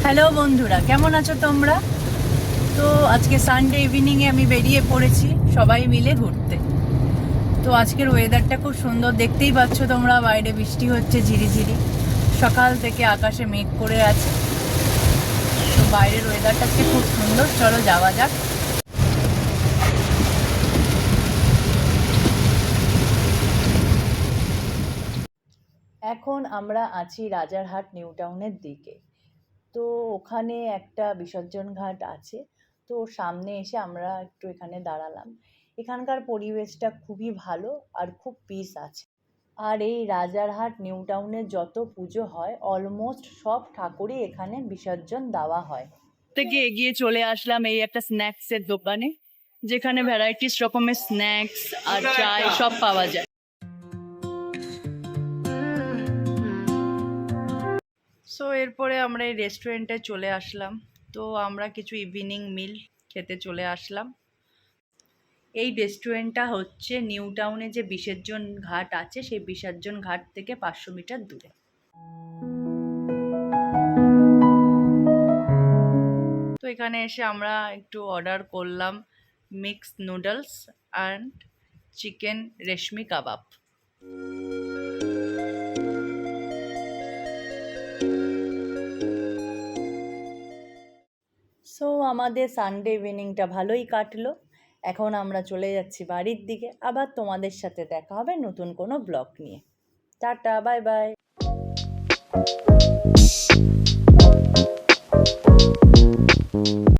Hello বন্ধুরা, কেমন আছো তোমরা? তো আজকে সানডে ইভিনিংয়ে আমি বেরিয়ে পড়েছি সবাই মিলে ঘুরতে। তো আজকের ওয়েদারটা খুব সুন্দর, দেখতেই পাচ্ছ তোমরা, বাইরে বৃষ্টি হচ্ছে ঝিরিঝিরি, সকাল থেকে আকাশে মেঘ করে আছে। তো বাইরের ওয়েদারটা আজকে খুব সুন্দর, চলো যাওয়া যাক। এখন আমরা আছি রাজারহাট নিউ টাউনের দিকে। তো ওখানে একটা বিসর্জন ঘাট আছে, তো সামনে এসে আমরা একটু এখানে দাঁড়ালাম। এখানকার পরিবেশটা খুবই ভালো আর খুব পিস আছে। আর এই রাজারহাট নিউ টাউনে যত পুজো হয় অলমোস্ট সব ঠাকুরই এখানে বিসর্জন দেওয়া হয়। থেকে এগিয়ে চলে আসলাম এই একটা স্ন্যাক্সের দোকানে, যেখানে ভ্যারাইটিস রকমের স্ন্যাক্স আর চায় সব পাওয়া যায়। সো এরপরে আমরা এই রেস্টুরেন্টে চলে আসলাম। তো আমরা কিছু ইভিনিং মিল খেতে চলে আসলাম। এই রেস্টুরেন্টটা হচ্ছে নিউ টাউনে যে বিসর্জন ঘাট আছে, সেই বিসর্জন ঘাট থেকে 500 মিটার দূরে। তো এখানে এসে আমরা একটু অর্ডার করলাম mix noodles and chicken reshmi kebab. So আমাদের সানডে ইভিনিংটা ভালোই কাটলো। এখন আমরা চলে যাচ্ছি বাড়ির দিকে। আবার তোমাদের সাথে দেখা হবে নতুন কোনো ব্লগ নিয়ে। Tata, bye bye.